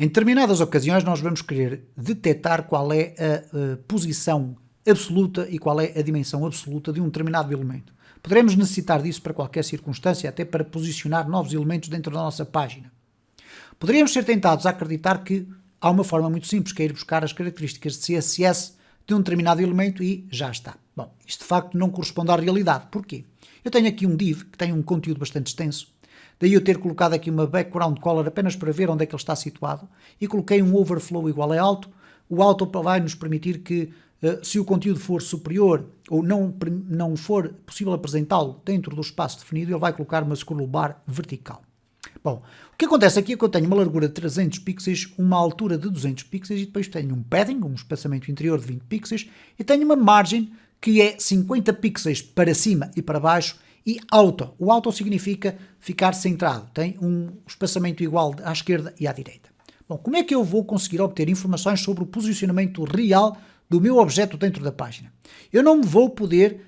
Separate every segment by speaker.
Speaker 1: Em determinadas ocasiões nós vamos querer detectar qual é a posição absoluta e qual é a dimensão absoluta de um determinado elemento. Poderemos necessitar disso para qualquer circunstância, até para posicionar novos elementos dentro da nossa página. Poderíamos ser tentados a acreditar que há uma forma muito simples, que é ir buscar as características de CSS de um determinado elemento e já está. Bom, isto de facto não corresponde à realidade. Porquê? Eu tenho aqui um div que tem um conteúdo bastante extenso, daí eu ter colocado aqui uma background color apenas para ver onde é que ele está situado e coloquei um overflow igual a alto. O alto vai nos permitir que, se o conteúdo for superior ou não for possível apresentá-lo dentro do espaço definido, ele vai colocar uma scroll bar vertical. Bom, o que acontece aqui é que eu tenho uma largura de 300 pixels, uma altura de 200 pixels e depois tenho um padding, um espaçamento interior de 20 pixels e tenho uma margem que é 50 pixels para cima e para baixo e auto. O auto significa ficar centrado, tem um espaçamento igual à esquerda e à direita. Bom, como é que eu vou conseguir obter informações sobre o posicionamento real do meu objeto dentro da página? Eu não me vou poder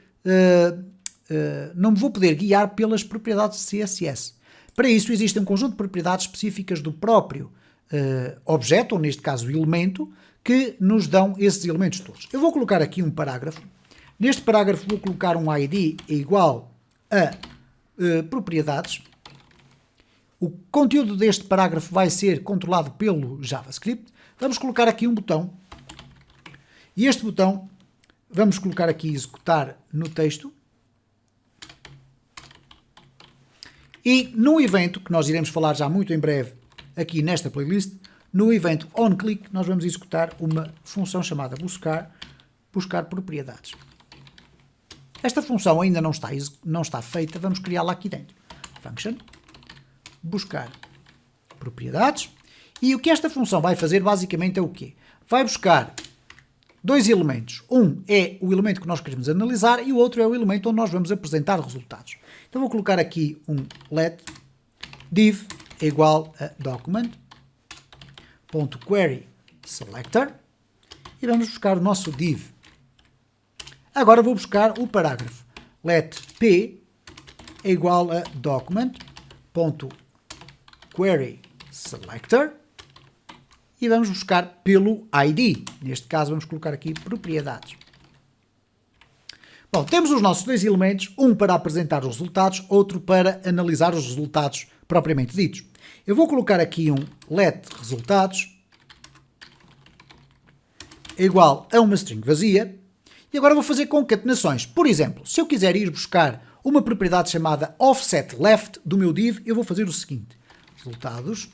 Speaker 1: guiar pelas propriedades de CSS. Para isso existe um conjunto de propriedades específicas do próprio objeto, ou neste caso o elemento, que nos dão esses elementos todos. Eu vou colocar aqui um parágrafo. Neste parágrafo vou colocar um ID igual a propriedades. O conteúdo deste parágrafo vai ser controlado pelo JavaScript. Vamos colocar aqui um botão. E este botão vamos colocar aqui executar no texto. E no evento, que nós iremos falar já muito em breve aqui nesta playlist, no evento onClick nós vamos executar uma função chamada buscar propriedades. Esta função ainda não está feita, vamos criá-la aqui dentro. Function, buscar propriedades. E o que esta função vai fazer basicamente é o quê? Vai buscar dois elementos. Um é o elemento que nós queremos analisar e o outro é o elemento onde nós vamos apresentar resultados. Então vou colocar aqui um let div é igual a document.querySelector e vamos buscar o nosso div. Agora vou buscar o parágrafo. Let p é igual a document.querySelector e vamos buscar pelo ID. Neste caso vamos colocar aqui propriedades. Bom, temos os nossos dois elementos, um para apresentar os resultados, outro para analisar os resultados propriamente ditos. Eu vou colocar aqui um let resultados é igual a uma string vazia e agora vou fazer concatenações. Por exemplo, se eu quiser ir buscar uma propriedade chamada offset left do meu div, eu vou fazer o seguinte. Resultados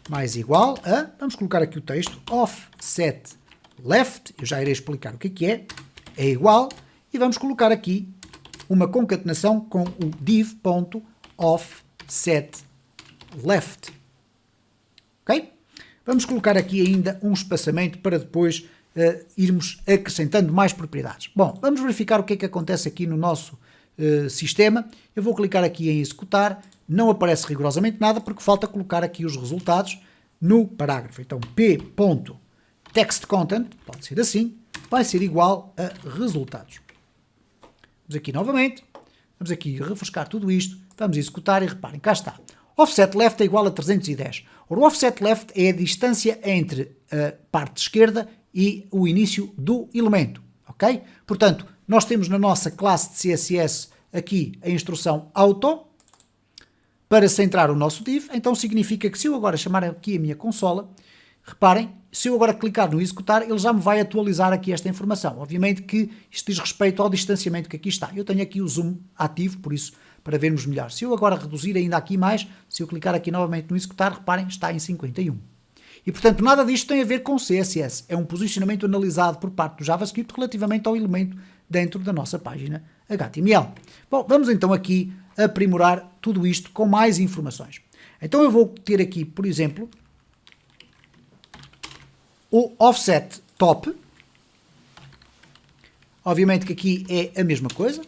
Speaker 1: mais igual a, vamos colocar aqui o texto, offset left, eu já irei explicar o que é igual, e vamos colocar aqui uma concatenação com o div.offsetLeft. Ok? Vamos colocar aqui ainda um espaçamento para depois irmos acrescentando mais propriedades. Bom, vamos verificar o que é que acontece aqui no nosso sistema. Eu vou clicar aqui em executar, não aparece rigorosamente nada porque falta colocar aqui os resultados no parágrafo. Então p.textContent, pode ser assim, vai ser igual a resultados. Vamos aqui novamente, vamos aqui refrescar tudo isto, vamos executar e reparem, cá está. Offset left é igual a 310. Ora, o offset left é a distância entre a parte esquerda e o início do elemento, ok? Portanto, nós temos na nossa classe de CSS aqui a instrução auto para centrar o nosso div, então significa que se eu agora chamar aqui a minha consola, reparem, se eu agora clicar no executar, ele já me vai atualizar aqui esta informação. Obviamente que isto diz respeito ao distanciamento que aqui está. Eu tenho aqui o zoom ativo, por isso, para vermos melhor. Se eu agora reduzir ainda aqui mais, se eu clicar aqui novamente no executar, reparem, está em 51. E, portanto, nada disto tem a ver com CSS. É um posicionamento analisado por parte do JavaScript relativamente ao elemento dentro da nossa página HTML. Bom, vamos então aqui aprimorar tudo isto com mais informações. Então eu vou ter aqui, por exemplo, o offset top. Obviamente que aqui é a mesma coisa.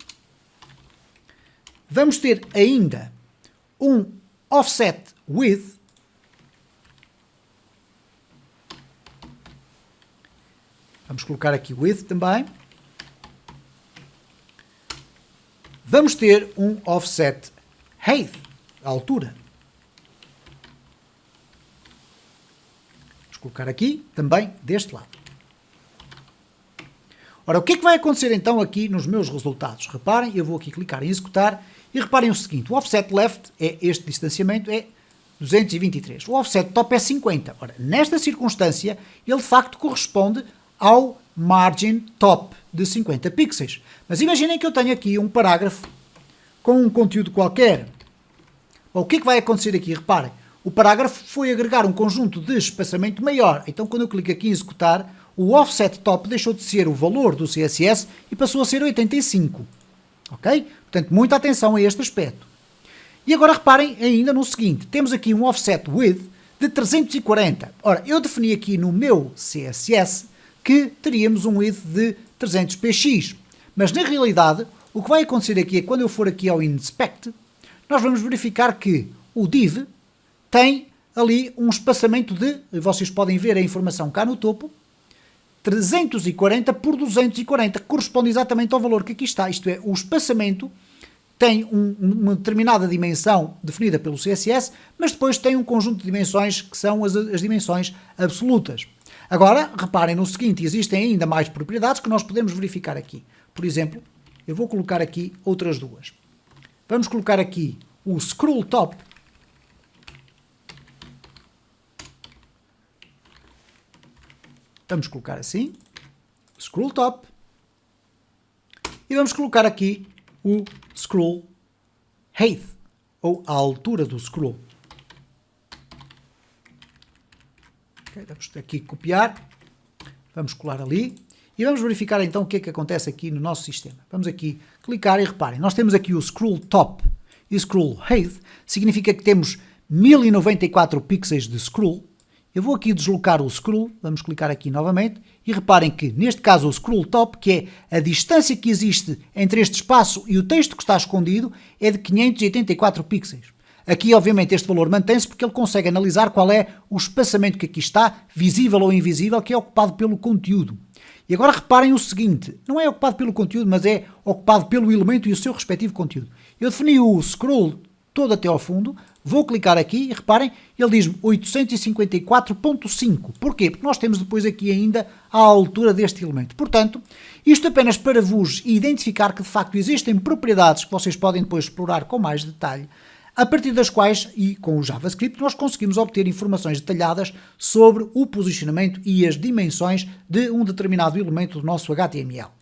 Speaker 1: Vamos ter ainda um offset width. Vamos colocar aqui width também. Vamos ter um offset height, a altura. Vamos colocar aqui também deste lado. Ora, o que é que vai acontecer então aqui nos meus resultados? Reparem, eu vou aqui clicar em executar e reparem o seguinte, o offset left é este distanciamento, é 223. O offset top é 50. Ora, nesta circunstância, ele de facto corresponde ao margin top de 50 pixels. Mas imaginem que eu tenho aqui um parágrafo com um conteúdo qualquer. Bom, o que é que vai acontecer aqui? Reparem, o parágrafo foi agregar um conjunto de espaçamento maior. Então, quando eu clico aqui em executar, o offset top deixou de ser o valor do CSS e passou a ser 85. Ok? Portanto, muita atenção a este aspecto. E agora reparem ainda no seguinte, temos aqui um offset width de 340. Ora, eu defini aqui no meu CSS que teríamos um width de 300 px, mas na realidade o que vai acontecer aqui é que quando eu for aqui ao inspect, nós vamos verificar que o div tem ali um espaçamento de, vocês podem ver a informação cá no topo, 340 por 240, que corresponde exatamente ao valor que aqui está, isto é, o espaçamento tem uma determinada dimensão definida pelo CSS, mas depois tem um conjunto de dimensões que são as dimensões absolutas. Agora, reparem no seguinte, existem ainda mais propriedades que nós podemos verificar aqui. Por exemplo, eu vou colocar aqui outras duas. Vamos colocar aqui o scroll top. Vamos colocar assim, scroll top. E vamos colocar aqui o scroll height, ou a altura do scroll. Okay, vamos aqui copiar, vamos colar ali e vamos verificar então o que é que acontece aqui no nosso sistema. Vamos aqui clicar e reparem, nós temos aqui o scroll top e scroll height, significa que temos 1094 pixels de scroll. Eu vou aqui deslocar o scroll, vamos clicar aqui novamente, e reparem que, neste caso, o scroll top, que é a distância que existe entre este espaço e o texto que está escondido, é de 584 pixels. Aqui, obviamente, este valor mantém-se porque ele consegue analisar qual é o espaçamento que aqui está, visível ou invisível, que é ocupado pelo conteúdo. E agora reparem o seguinte, não é ocupado pelo conteúdo, mas é ocupado pelo elemento e o seu respectivo conteúdo. Eu defini o scroll todo até ao fundo, vou clicar aqui e reparem, ele diz-me 854.5. Porquê? Porque nós temos depois aqui ainda a altura deste elemento. Portanto, isto apenas para vos identificar que de facto existem propriedades que vocês podem depois explorar com mais detalhe, a partir das quais, e com o JavaScript, nós conseguimos obter informações detalhadas sobre o posicionamento e as dimensões de um determinado elemento do nosso HTML.